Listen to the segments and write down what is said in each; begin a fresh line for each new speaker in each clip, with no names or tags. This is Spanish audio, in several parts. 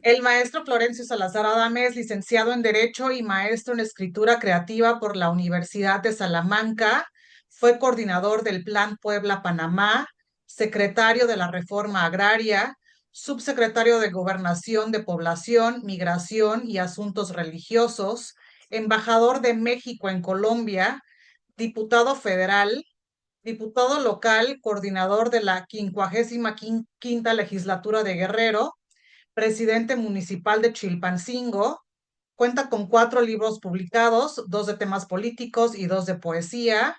El maestro Florencio Salazar Adame es licenciado en Derecho y maestro en Escritura Creativa por la Universidad de Salamanca. Fue coordinador del Plan Puebla-Panamá, secretario de la Reforma Agraria, subsecretario de Gobernación de Población, Migración y Asuntos Religiosos, embajador de México en Colombia, diputado federal, diputado local, coordinador de la 55ª Legislatura de Guerrero, presidente municipal de Chilpancingo. Cuenta con 4 libros publicados, 2 de temas políticos y 2 de poesía,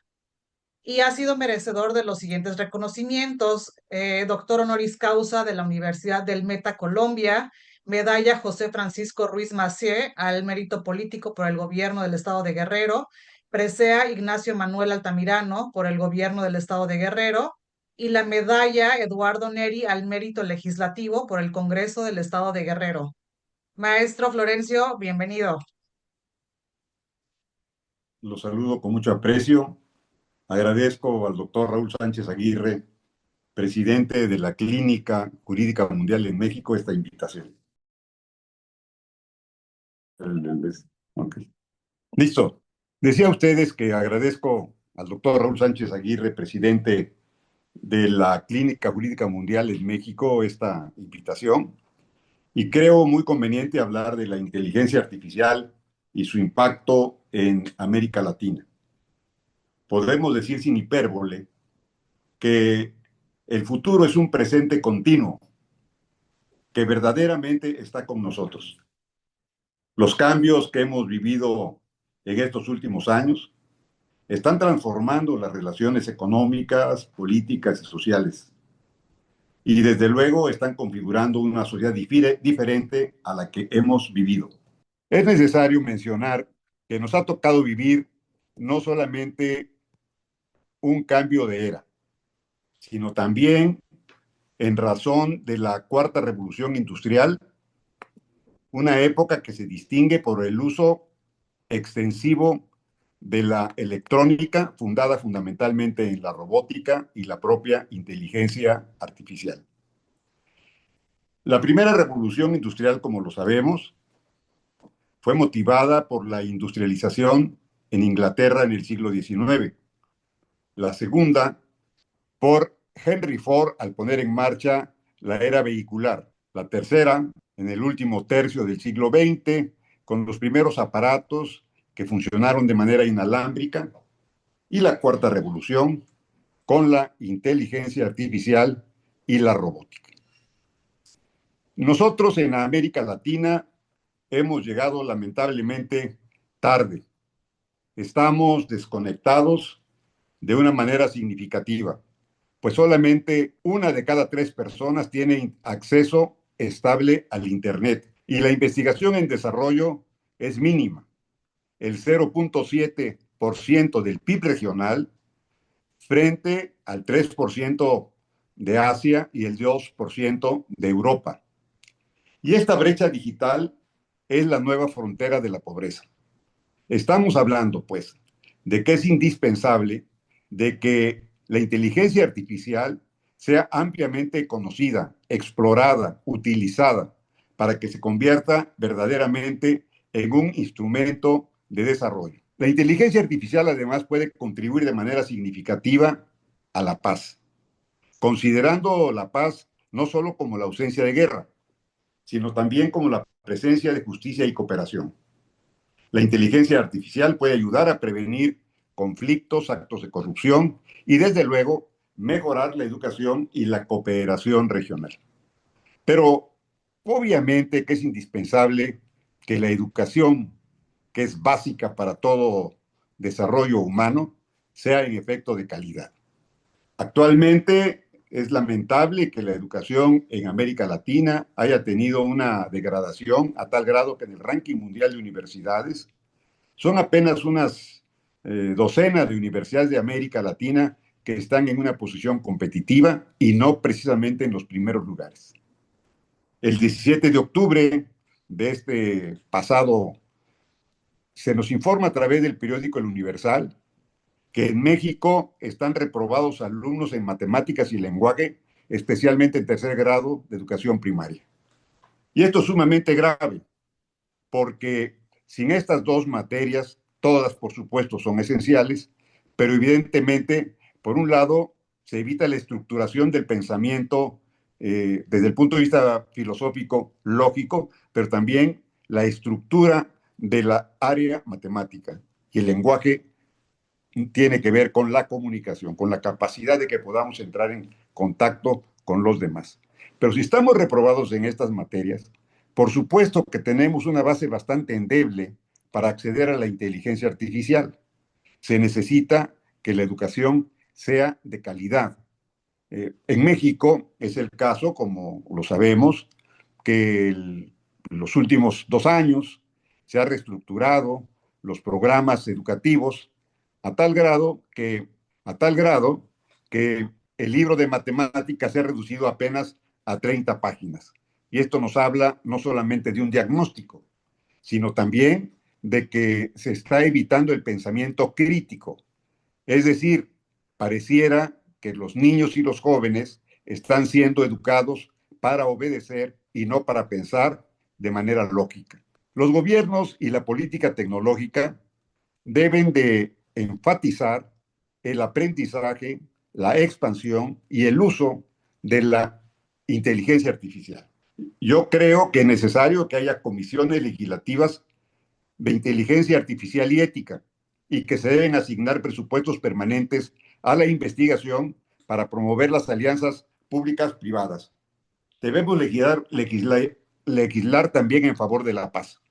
y ha sido merecedor de los siguientes reconocimientos: doctor honoris causa de la Universidad del Meta Colombia, medalla José Francisco Ruiz Massieu al mérito político por el gobierno del estado de Guerrero, presea Ignacio Manuel Altamirano por el gobierno del estado de Guerrero, y la medalla Eduardo Neri al mérito legislativo por el Congreso del estado de Guerrero. Maestro Florencio, bienvenido.
Los saludo con mucho aprecio. Agradezco al doctor Raúl Sánchez Aguirre, presidente de la Clínica Jurídica Mundial en México, esta invitación. Okay. Listo. Decía a ustedes que agradezco al doctor Raúl Sánchez Aguirre, presidente de la Clínica Jurídica Mundial en México, esta invitación, y creo muy conveniente hablar de la inteligencia artificial y su impacto en América Latina. Podremos decir sin hipérbole que el futuro es un presente continuo que verdaderamente está con nosotros. Los cambios que hemos vivido en estos últimos años están transformando las relaciones económicas, políticas y sociales. Y desde luego están configurando una sociedad diferente a la que hemos vivido. Es necesario mencionar que nos ha tocado vivir no solamente un cambio de era, sino también en razón de la Cuarta Revolución Industrial, una época que se distingue por el uso extensivo de la electrónica, fundada fundamentalmente en la robótica y la propia inteligencia artificial. La primera revolución industrial, como lo sabemos, fue motivada por la industrialización en Inglaterra en el siglo XIX. La segunda, por Henry Ford al poner en marcha la era vehicular. La tercera, en el último tercio del siglo XX, con los primeros aparatos que funcionaron de manera inalámbrica. Y la cuarta revolución, con la inteligencia artificial y la robótica. Nosotros en América Latina hemos llegado lamentablemente tarde. Estamos desconectados de una manera significativa, pues solamente 1 de cada 3 personas tiene acceso estable al Internet y la investigación en desarrollo es mínima. El 0.7% del PIB regional frente al 3% de Asia y el 2% de Europa. Y esta brecha digital es la nueva frontera de la pobreza. Estamos hablando, pues, de que es indispensable de que la inteligencia artificial sea ampliamente conocida, explorada, utilizada, para que se convierta verdaderamente en un instrumento de desarrollo. La inteligencia artificial además puede contribuir de manera significativa a la paz, considerando la paz no solo como la ausencia de guerra, sino también como la presencia de justicia y cooperación. La inteligencia artificial puede ayudar a prevenir conflictos, actos de corrupción y, desde luego, mejorar la educación y la cooperación regional. Pero, obviamente, que es indispensable que la educación, que es básica para todo desarrollo humano, sea en efecto de calidad. Actualmente es lamentable que la educación en América Latina haya tenido una degradación a tal grado que en el ranking mundial de universidades son apenas unas docenas de universidades de América Latina que están en una posición competitiva y no precisamente en los primeros lugares. El 17 de octubre de este pasado se nos informa a través del periódico El Universal que en México están reprobados alumnos en matemáticas y lenguaje, especialmente en tercer grado de educación primaria. Y esto es sumamente grave, porque sin estas dos materias, todas por supuesto son esenciales, pero evidentemente, por un lado, se evita la estructuración del pensamiento desde el punto de vista filosófico, lógico, pero también la estructura de la área matemática. Y el lenguaje tiene que ver con la comunicación, con la capacidad de que podamos entrar en contacto con los demás. Pero si estamos reprobados en estas materias, por supuesto que tenemos una base bastante endeble para acceder a la inteligencia artificial. Se necesita que la educación sea de calidad. En México es el caso, como lo sabemos, que los últimos 2 años se ha reestructurado los programas educativos a tal grado a tal grado que el libro de matemáticas se ha reducido apenas a 30 páginas. Y esto nos habla no solamente de un diagnóstico, sino también de que se está evitando el pensamiento crítico. Es decir, pareciera que los niños y los jóvenes están siendo educados para obedecer y no para pensar de manera lógica. Los gobiernos y la política tecnológica deben de enfatizar el aprendizaje, la expansión y el uso de la inteligencia artificial. Yo creo que es necesario que haya comisiones legislativas de inteligencia artificial y ética, y que se deben asignar presupuestos permanentes a la investigación para promover las alianzas públicas-privadas. Debemos legislar también en favor de la paz.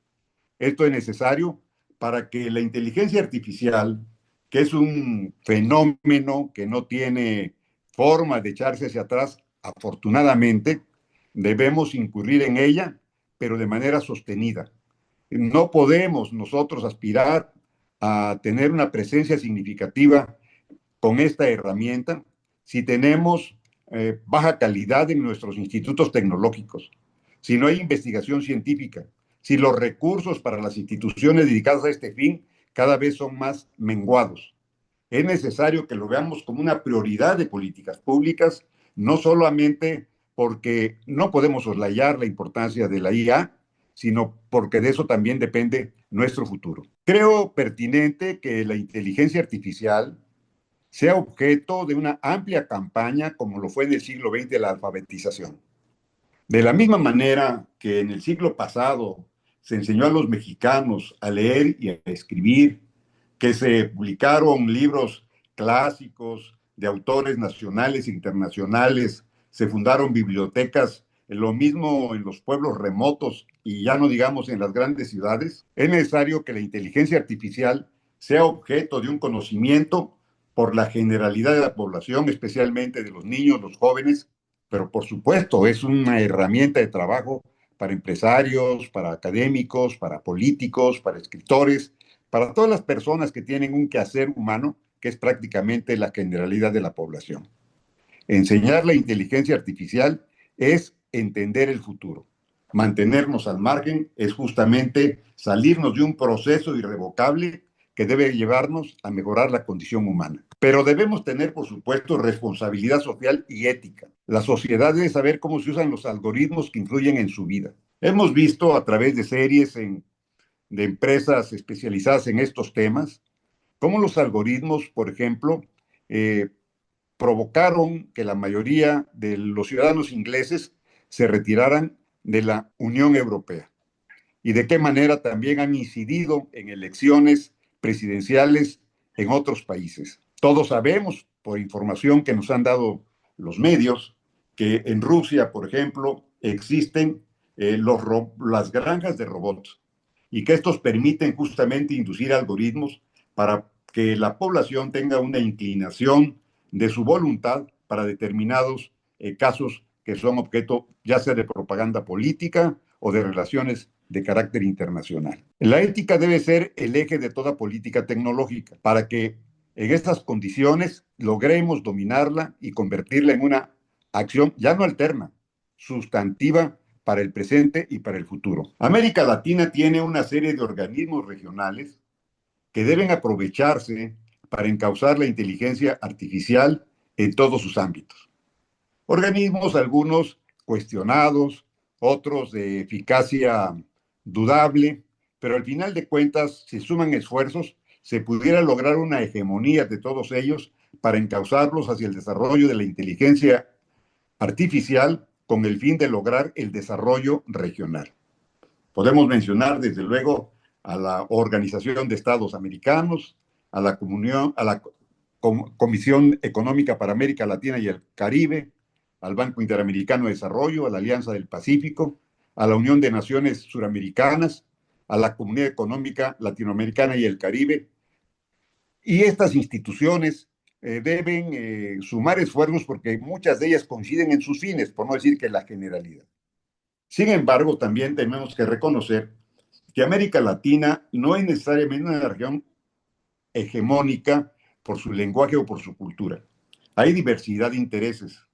Esto es necesario para que la inteligencia artificial, que es un fenómeno que no tiene forma de echarse hacia atrás, afortunadamente, debemos incurrir en ella, pero de manera sostenida. No podemos nosotros aspirar a tener una presencia significativa con esta herramienta si tenemos baja calidad en nuestros institutos tecnológicos, si no hay investigación científica, si los recursos para las instituciones dedicadas a este fin cada vez son más menguados. Es necesario que lo veamos como una prioridad de políticas públicas, no solamente porque no podemos soslayar la importancia de la IA, sino porque de eso también depende nuestro futuro. Creo pertinente que la inteligencia artificial sea objeto de una amplia campaña como lo fue en el siglo XX la alfabetización. De la misma manera que en el siglo pasado se enseñó a los mexicanos a leer y a escribir, que se publicaron libros clásicos de autores nacionales e internacionales, se fundaron bibliotecas, lo mismo en los pueblos remotos y ya no digamos en las grandes ciudades, es necesario que la inteligencia artificial sea objeto de un conocimiento por la generalidad de la población, especialmente de los niños, los jóvenes, pero por supuesto es una herramienta de trabajo para empresarios, para académicos, para políticos, para escritores, para todas las personas que tienen un quehacer humano, que es prácticamente la generalidad de la población. Enseñar la inteligencia artificial es entender el futuro. Mantenernos al margen es justamente salirnos de un proceso irrevocable que debe llevarnos a mejorar la condición humana. Pero debemos tener, por supuesto, responsabilidad social y ética. La sociedad debe saber cómo se usan los algoritmos que influyen en su vida. Hemos visto a través de series de empresas especializadas en estos temas cómo los algoritmos, por ejemplo, provocaron que la mayoría de los ciudadanos ingleses se retiraran de la Unión Europea y de qué manera también han incidido en elecciones presidenciales en otros países. Todos sabemos, por información que nos han dado los medios, que en Rusia, por ejemplo, existen las granjas de robots y que estos permiten justamente inducir algoritmos para que la población tenga una inclinación de su voluntad para determinados casos que son objeto ya sea de propaganda política o de relaciones de carácter internacional. La ética debe ser el eje de toda política tecnológica para que en estas condiciones logremos dominarla y convertirla en una acción ya no alterna, sustantiva para el presente y para el futuro. América Latina tiene una serie de organismos regionales que deben aprovecharse para encauzar la inteligencia artificial en todos sus ámbitos. Organismos, algunos cuestionados, otros de eficacia dudable, pero al final de cuentas, si suman esfuerzos, se pudiera lograr una hegemonía de todos ellos para encauzarlos hacia el desarrollo de la inteligencia artificial con el fin de lograr el desarrollo regional. Podemos mencionar, desde luego, a la Organización de Estados Americanos, a la Comisión Económica para América Latina y el Caribe, al Banco Interamericano de Desarrollo, a la Alianza del Pacífico, a la Unión de Naciones Suramericanas, a la Comunidad Económica Latinoamericana y el Caribe. Y estas instituciones deben sumar esfuerzos porque muchas de ellas coinciden en sus fines, por no decir que la generalidad. Sin embargo, también tenemos que reconocer que América Latina no es necesariamente una región hegemónica por su lenguaje o por su cultura. Hay diversidad de intereses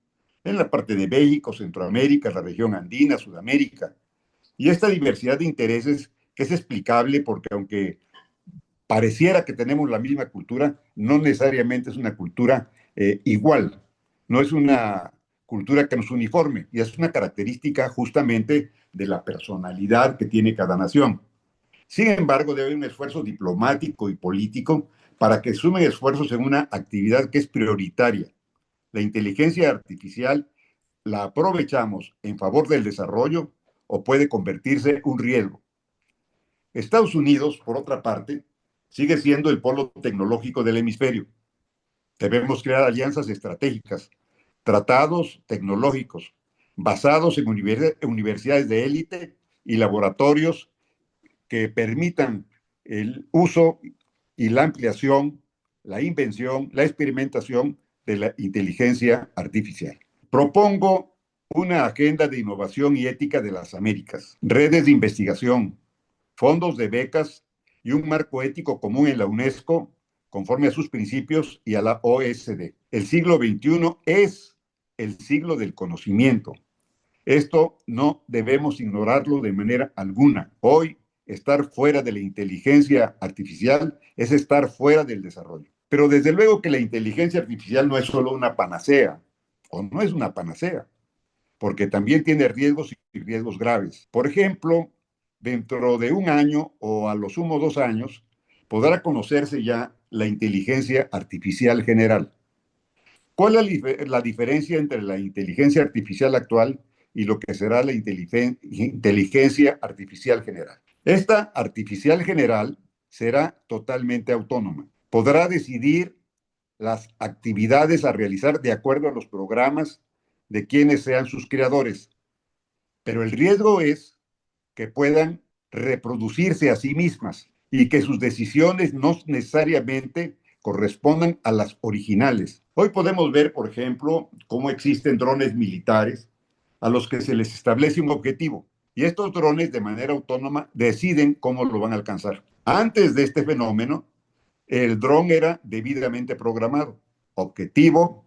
en la parte de México, Centroamérica, la región andina, Sudamérica. Y esta diversidad de intereses que es explicable porque aunque pareciera que tenemos la misma cultura, no necesariamente es una cultura igual. No es una cultura que nos uniforme y es una característica justamente de la personalidad que tiene cada nación. Sin embargo, debe haber un esfuerzo diplomático y político para que sumen esfuerzos en una actividad que es prioritaria. La inteligencia artificial la aprovechamos en favor del desarrollo o puede convertirse en un riesgo. Estados Unidos, por otra parte, sigue siendo el polo tecnológico del hemisferio. Debemos crear alianzas estratégicas, tratados tecnológicos basados en universidades de élite y laboratorios que permitan el uso y la ampliación, la invención, la experimentación de la inteligencia artificial. Propongo una agenda de innovación y ética de las Américas, redes de investigación, fondos de becas y un marco ético común en la UNESCO conforme a sus principios y a la OSD. El siglo XXI es el siglo del conocimiento. Esto no debemos ignorarlo de manera alguna. Hoy, estar fuera de la inteligencia artificial es estar fuera del desarrollo. Pero desde luego que la inteligencia artificial no es solo una panacea, o no es una panacea, porque también tiene riesgos y riesgos graves. Por ejemplo, dentro de un año o a lo sumo 2 años, podrá conocerse ya la inteligencia artificial general. ¿Cuál es la diferencia entre la inteligencia artificial actual y lo que será la inteligencia artificial general? Esta artificial general será totalmente autónoma. Podrá decidir las actividades a realizar de acuerdo a los programas de quienes sean sus creadores. Pero el riesgo es que puedan reproducirse a sí mismas y que sus decisiones no necesariamente correspondan a las originales. Hoy podemos ver, por ejemplo, cómo existen drones militares a los que se les establece un objetivo y estos drones de manera autónoma deciden cómo lo van a alcanzar. Antes de este fenómeno, el dron era debidamente programado, objetivo,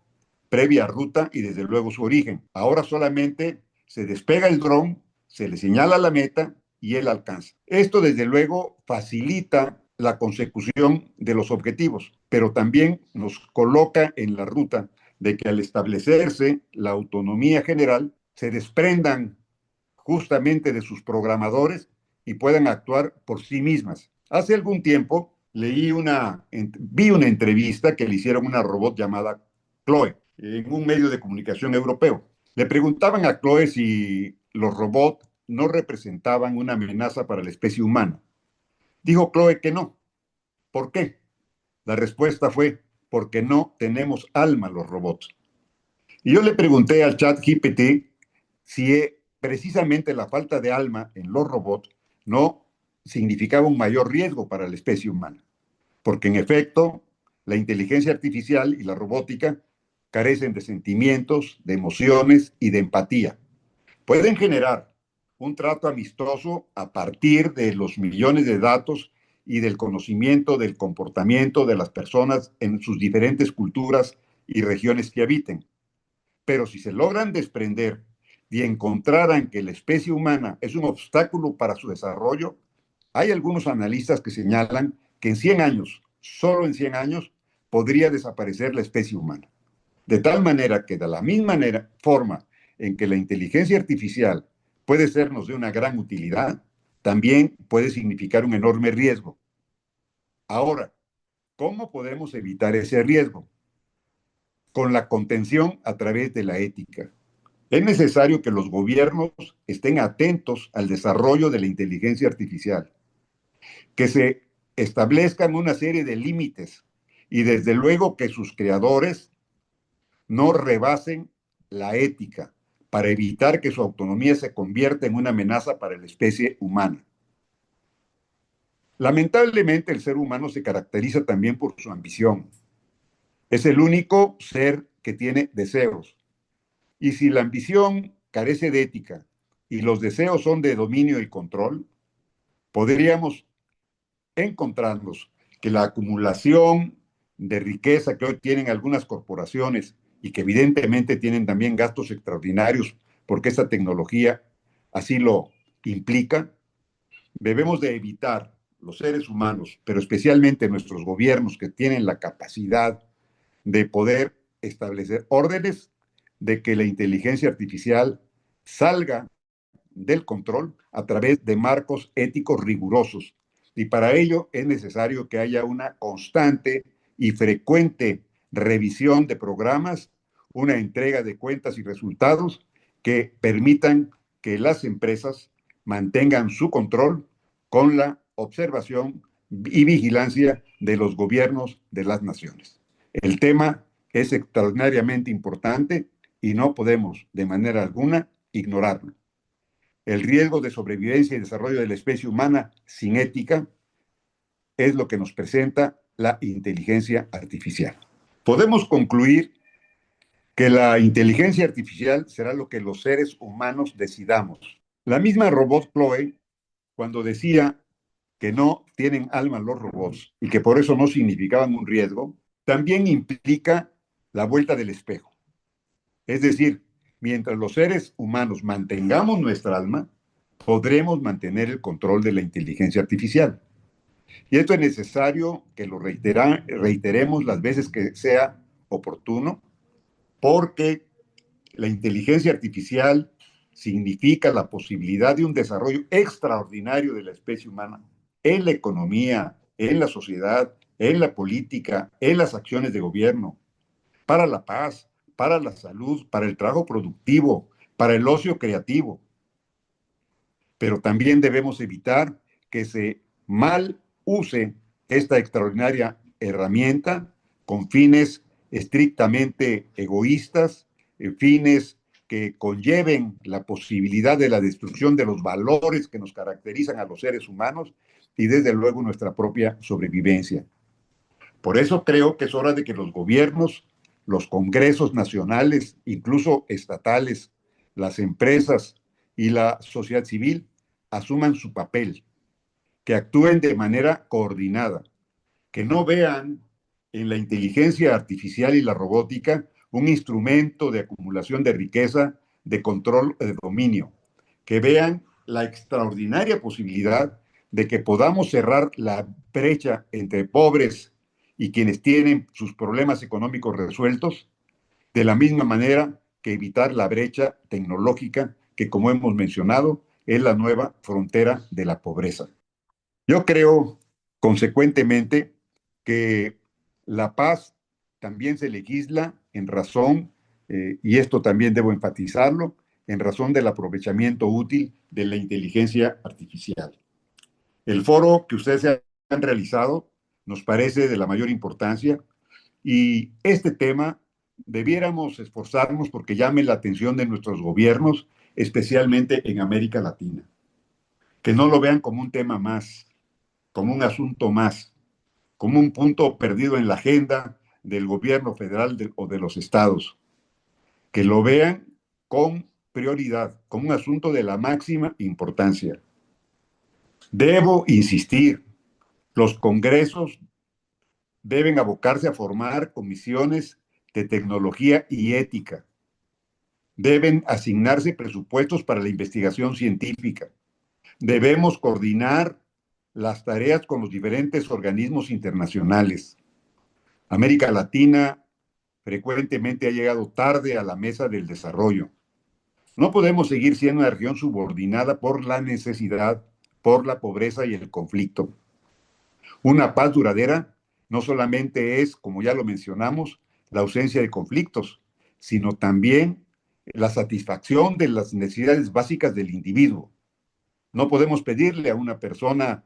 previa ruta y desde luego su origen. Ahora solamente se despega el dron, se le señala la meta y él alcanza. Esto desde luego facilita la consecución de los objetivos, pero también nos coloca en la ruta de que al establecerse la autonomía general, se desprendan justamente de sus programadores y puedan actuar por sí mismas. Hace algún tiempo vi una entrevista que le hicieron a una robot llamada Chloe en un medio de comunicación europeo. Le preguntaban a Chloe si los robots no representaban una amenaza para la especie humana. Dijo Chloe que no. ¿Por qué? La respuesta fue porque no tenemos alma los robots. Y yo le pregunté al chat GPT si precisamente la falta de alma en los robots no significaba un mayor riesgo para la especie humana. Porque en efecto, la inteligencia artificial y la robótica carecen de sentimientos, de emociones y de empatía. Pueden generar un trato amistoso a partir de los millones de datos y del conocimiento del comportamiento de las personas en sus diferentes culturas y regiones que habiten. Pero si se logran desprender y encontraran que la especie humana es un obstáculo para su desarrollo, hay algunos analistas que señalan que en 100 años, solo en 100 años, podría desaparecer la especie humana. De tal manera que de la misma forma en que la inteligencia artificial puede sernos de una gran utilidad, también puede significar un enorme riesgo. Ahora, ¿cómo podemos evitar ese riesgo? Con la contención a través de la ética. Es necesario que los gobiernos estén atentos al desarrollo de la inteligencia artificial, que se establezcan una serie de límites y desde luego que sus creadores no rebasen la ética para evitar que su autonomía se convierta en una amenaza para la especie humana. Lamentablemente, el ser humano se caracteriza también por su ambición. Es el único ser que tiene deseos. Y si la ambición carece de ética y los deseos son de dominio y control, podríamos encontrarnos que la acumulación de riqueza que hoy tienen algunas corporaciones y que evidentemente tienen también gastos extraordinarios porque esta tecnología así lo implica, debemos de evitar los seres humanos, pero especialmente nuestros gobiernos que tienen la capacidad de poder establecer órdenes de que la inteligencia artificial salga del control a través de marcos éticos rigurosos. Y para ello es necesario que haya una constante y frecuente revisión de programas, una entrega de cuentas y resultados que permitan que las empresas mantengan su control con la observación y vigilancia de los gobiernos de las naciones. El tema es extraordinariamente importante y no podemos de manera alguna ignorarlo. El riesgo de sobrevivencia y desarrollo de la especie humana sin ética es lo que nos presenta la inteligencia artificial. Podemos concluir que la inteligencia artificial será lo que los seres humanos decidamos. La misma robot Chloe, cuando decía que no tienen alma los robots y que por eso no significaban un riesgo, también implica la vuelta del espejo. Es decir, mientras los seres humanos mantengamos nuestra alma, podremos mantener el control de la inteligencia artificial. Y esto es necesario que lo reiteremos las veces que sea oportuno, porque la inteligencia artificial significa la posibilidad de un desarrollo extraordinario de la especie humana en la economía, en la sociedad, en la política, en las acciones de gobierno, para la paz, para la salud, para el trabajo productivo, para el ocio creativo. Pero también debemos evitar que se mal use esta extraordinaria herramienta con fines estrictamente egoístas, fines que conlleven la posibilidad de la destrucción de los valores que nos caracterizan a los seres humanos y desde luego nuestra propia sobrevivencia. Por eso creo que es hora de que los gobiernos, los congresos nacionales, incluso estatales, las empresas y la sociedad civil asuman su papel, que actúen de manera coordinada, que no vean en la inteligencia artificial y la robótica un instrumento de acumulación de riqueza, de control, de dominio, que vean la extraordinaria posibilidad de que podamos cerrar la brecha entre pobres y quienes tienen sus problemas económicos resueltos, de la misma manera que evitar la brecha tecnológica que, como hemos mencionado, es la nueva frontera de la pobreza. Yo creo, consecuentemente, que la paz también se legisla en razón, y esto también debo enfatizarlo, en razón del aprovechamiento útil de la inteligencia artificial. El foro que ustedes han realizado nos parece de la mayor importancia y este tema debiéramos esforzarnos porque llame la atención de nuestros gobiernos, especialmente en América Latina. Que no lo vean como un tema más, como un asunto más, como un punto perdido en la agenda del gobierno federal o de los estados. Que lo vean con prioridad, como un asunto de la máxima importancia. Debo insistir, los congresos deben abocarse a formar comisiones de tecnología y ética. Deben asignarse presupuestos para la investigación científica. Debemos coordinar las tareas con los diferentes organismos internacionales. América Latina frecuentemente ha llegado tarde a la mesa del desarrollo. No podemos seguir siendo una región subordinada por la necesidad, por la pobreza y el conflicto. Una paz duradera no solamente es, como ya lo mencionamos, la ausencia de conflictos, sino también la satisfacción de las necesidades básicas del individuo. No podemos pedirle a una persona,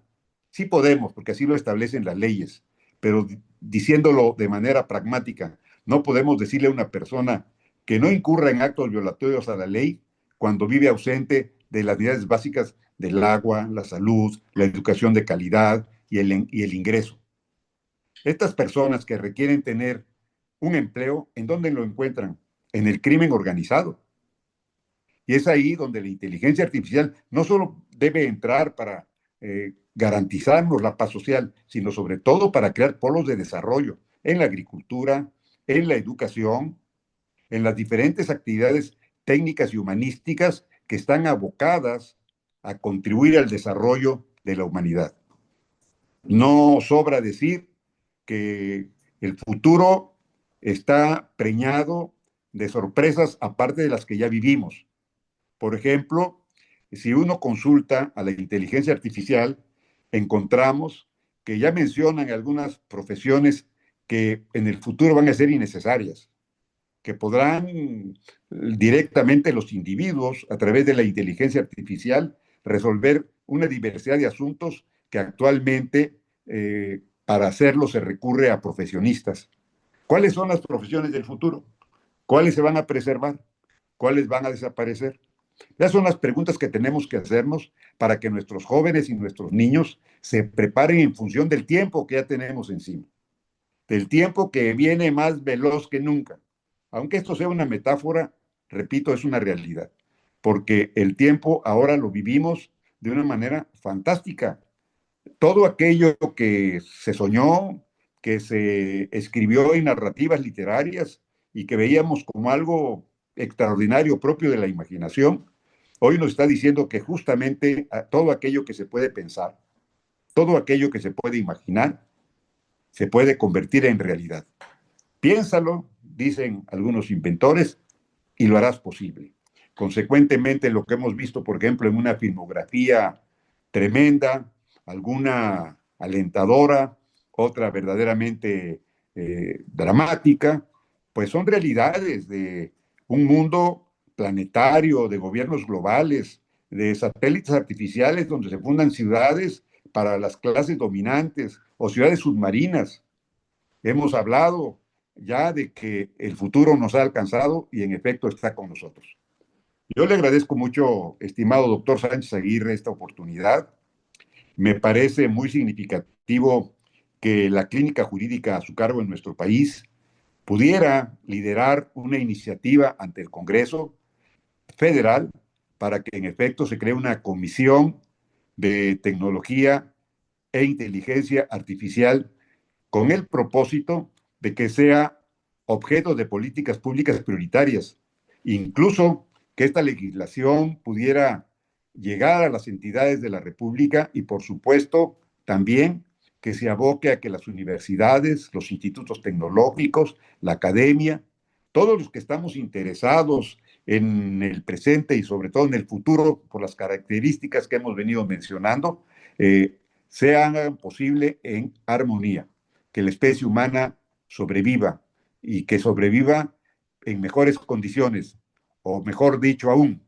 sí podemos, porque así lo establecen las leyes, pero diciéndolo de manera pragmática, no podemos decirle a una persona que no incurra en actos violatorios a la ley cuando vive ausente de las necesidades básicas del agua, la salud, la educación de calidad y el ingreso. Estas personas que requieren tener un empleo, ¿en dónde lo encuentran? En el crimen organizado. Y es ahí donde la inteligencia artificial no solo debe entrar para garantizarnos la paz social, sino sobre todo para crear polos de desarrollo en la agricultura, en la educación, en las diferentes actividades técnicas y humanísticas que están abocadas a contribuir al desarrollo de la humanidad. No sobra decir que el futuro está preñado de sorpresas aparte de las que ya vivimos. Por ejemplo, si uno consulta a la inteligencia artificial, encontramos que ya mencionan algunas profesiones que en el futuro van a ser innecesarias, que podrán directamente los individuos, a través de la inteligencia artificial, resolver una diversidad de asuntos que actualmente para hacerlo se recurre a profesionistas. ¿Cuáles son las profesiones del futuro? ¿Cuáles se van a preservar? ¿Cuáles van a desaparecer? Esas son las preguntas que tenemos que hacernos para que nuestros jóvenes y nuestros niños se preparen en función del tiempo que ya tenemos encima, del tiempo que viene más veloz que nunca. Aunque esto sea una metáfora, repito, es una realidad, porque el tiempo ahora lo vivimos de una manera fantástica. Todo aquello que se soñó, que se escribió en narrativas literarias y que veíamos como algo extraordinario propio de la imaginación, hoy nos está diciendo que justamente todo aquello que se puede pensar, todo aquello que se puede imaginar, se puede convertir en realidad. Piénsalo, dicen algunos inventores, y lo harás posible. Consecuentemente, lo que hemos visto, por ejemplo, en una filmografía tremenda, alguna alentadora, otra verdaderamente dramática, pues son realidades de un mundo planetario, de gobiernos globales, de satélites artificiales donde se fundan ciudades para las clases dominantes o ciudades submarinas. Hemos hablado ya de que el futuro nos ha alcanzado y en efecto está con nosotros. Yo le agradezco mucho, estimado doctor Sánchez Aguirre, esta oportunidad. Me parece muy significativo que la clínica jurídica a su cargo en nuestro país pudiera liderar una iniciativa ante el Congreso federal para que en efecto se cree una comisión de tecnología e inteligencia artificial con el propósito de que sea objeto de políticas públicas prioritarias, incluso que esta legislación pudiera llegar a las entidades de la República y, por supuesto, también que se aboque a que las universidades, los institutos tecnológicos, la academia, todos los que estamos interesados en el presente y sobre todo en el futuro, por las características que hemos venido mencionando, sean posible en armonía, que la especie humana sobreviva y que sobreviva en mejores condiciones, o mejor dicho aún,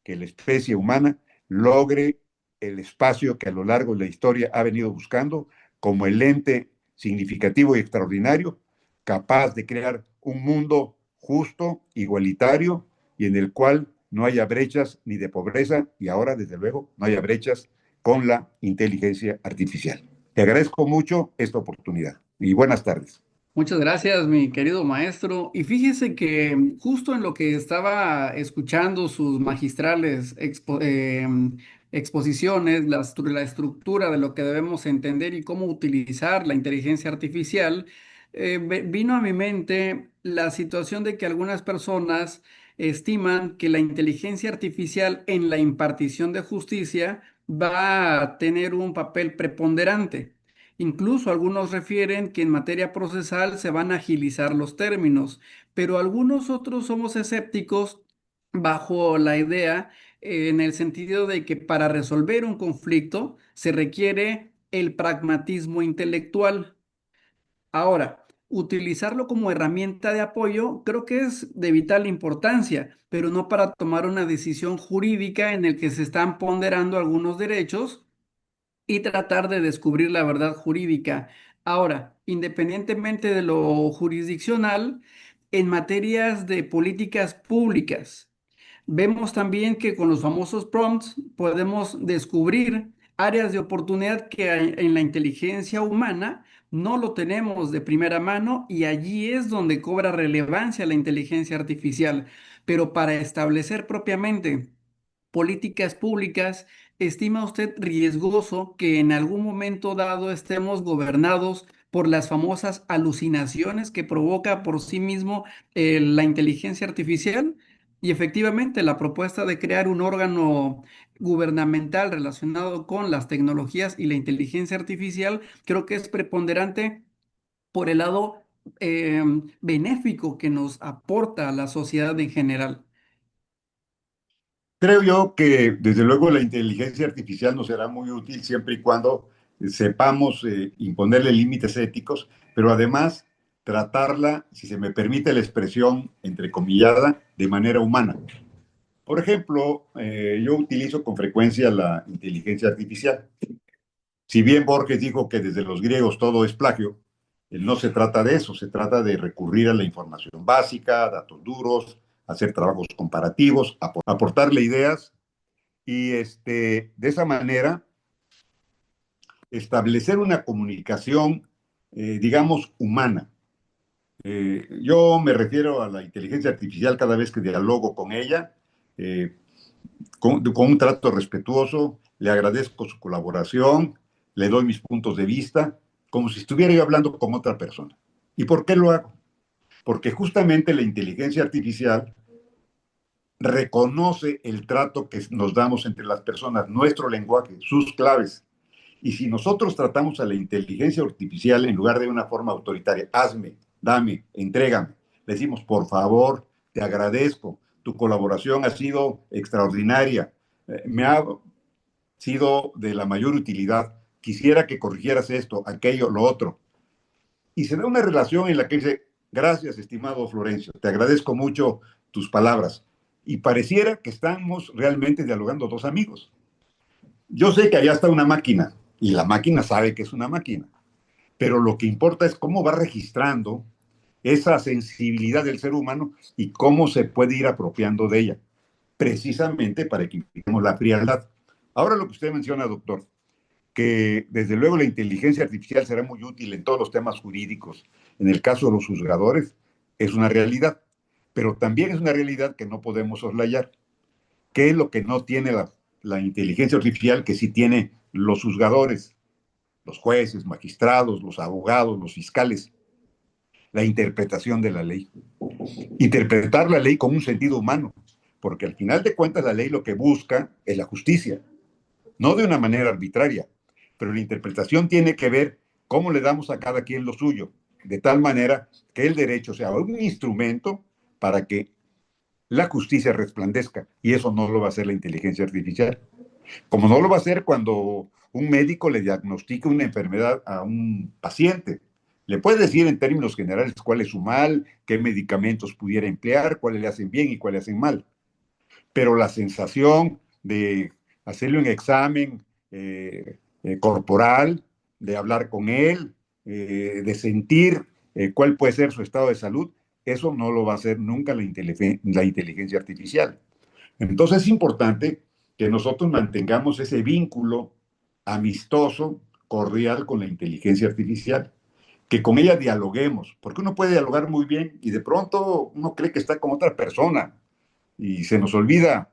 que la especie humana logre el espacio que a lo largo de la historia ha venido buscando como el ente significativo y extraordinario, capaz de crear un mundo justo, igualitario y en el cual no haya brechas ni de pobreza y ahora, desde luego, no haya brechas con la inteligencia artificial. Te agradezco mucho esta oportunidad y buenas tardes.
Muchas gracias, mi querido maestro. Y fíjese que justo en lo que estaba escuchando sus magistrales exposiciones, la estructura de lo que debemos entender y cómo utilizar la inteligencia artificial, vino a mi mente la situación de que algunas personas estiman que la inteligencia artificial en la impartición de justicia va a tener un papel preponderante. Incluso algunos refieren que en materia procesal se van a agilizar los términos, pero algunos otros somos escépticos bajo la idea, en el sentido de que para resolver un conflicto se requiere el pragmatismo intelectual. Ahora, utilizarlo como herramienta de apoyo creo que es de vital importancia, pero no para tomar una decisión jurídica en el que se están ponderando algunos derechos y tratar de descubrir la verdad jurídica. Ahora, independientemente de lo jurisdiccional, en materias de políticas públicas, vemos también que con los famosos prompts podemos descubrir áreas de oportunidad que en la inteligencia humana no lo tenemos de primera mano, y allí es donde cobra relevancia la inteligencia artificial. Pero para establecer propiamente políticas públicas, ¿estima usted riesgoso que en algún momento dado estemos gobernados por las famosas alucinaciones que provoca por sí mismo la inteligencia artificial? Y efectivamente, la propuesta de crear un órgano gubernamental relacionado con las tecnologías y la inteligencia artificial creo que es preponderante por el lado benéfico que nos aporta a la sociedad en general.
Creo yo que desde luego la inteligencia artificial nos será muy útil siempre y cuando sepamos imponerle límites éticos, pero además tratarla, si se me permite la expresión entrecomillada, de manera humana. Por ejemplo, yo utilizo con frecuencia la inteligencia artificial. Si bien Borges dijo que desde los griegos todo es plagio, no se trata de eso, se trata de recurrir a la información básica, datos duros, hacer trabajos comparativos, aportarle ideas y de esa manera establecer una comunicación, digamos, humana. Yo me refiero a la inteligencia artificial cada vez que dialogo con ella, eh, con un trato respetuoso, le agradezco su colaboración, le doy mis puntos de vista, como si estuviera yo hablando con otra persona. ¿Y por qué lo hago? Porque justamente la inteligencia artificial reconoce el trato que nos damos entre las personas, nuestro lenguaje, sus claves. Y si nosotros tratamos a la inteligencia artificial en lugar de una forma autoritaria, hazme, dame, entrégame, le decimos, por favor, te agradezco, tu colaboración ha sido extraordinaria, me ha sido de la mayor utilidad, quisiera que corrigieras esto, aquello, lo otro. Y se da una relación en la que dice, gracias, estimado Florencio, te agradezco mucho tus palabras. Y pareciera que estamos realmente dialogando dos amigos. Yo sé que allá está una máquina y la máquina sabe que es una máquina, pero lo que importa es cómo va registrando esa sensibilidad del ser humano y cómo se puede ir apropiando de ella, precisamente para que impidamos la frialdad. Ahora lo que usted menciona, doctor, que desde luego la inteligencia artificial será muy útil en todos los temas jurídicos. En el caso de los juzgadores, es una realidad, pero también es una realidad que no podemos soslayar. ¿Qué es lo que no tiene la inteligencia artificial que sí tiene los juzgadores, los jueces, magistrados, los abogados, los fiscales? La interpretación de la ley. Interpretar la ley con un sentido humano, porque al final de cuentas la ley lo que busca es la justicia, no de una manera arbitraria, pero la interpretación tiene que ver cómo le damos a cada quien lo suyo, de tal manera que el derecho sea un instrumento para que la justicia resplandezca, y eso no lo va a hacer la inteligencia artificial. Como no lo va a hacer cuando un médico le diagnostica una enfermedad a un paciente. Le puede decir en términos generales cuál es su mal, qué medicamentos pudiera emplear, cuáles le hacen bien y cuáles le hacen mal. Pero la sensación de hacerle un examen corporal, de hablar con él, de sentir cuál puede ser su estado de salud, eso no lo va a hacer nunca la inteligencia artificial. Entonces es importante que nosotros mantengamos ese vínculo amistoso, cordial con la inteligencia artificial, que con ella dialoguemos, porque uno puede dialogar muy bien y de pronto uno cree que está con otra persona y se nos olvida,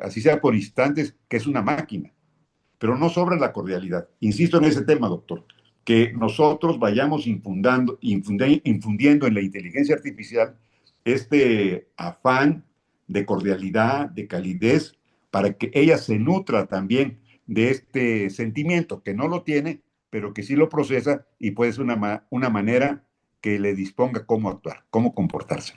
así sea por instantes, que es una máquina, pero no sobra la cordialidad. Insisto en ese tema, doctor, que nosotros vayamos infundiendo en la inteligencia artificial este afán de cordialidad, de calidez, para que ella se nutra también de este sentimiento, que no lo tiene, pero que sí lo procesa y puede ser una manera que le disponga cómo actuar, cómo comportarse.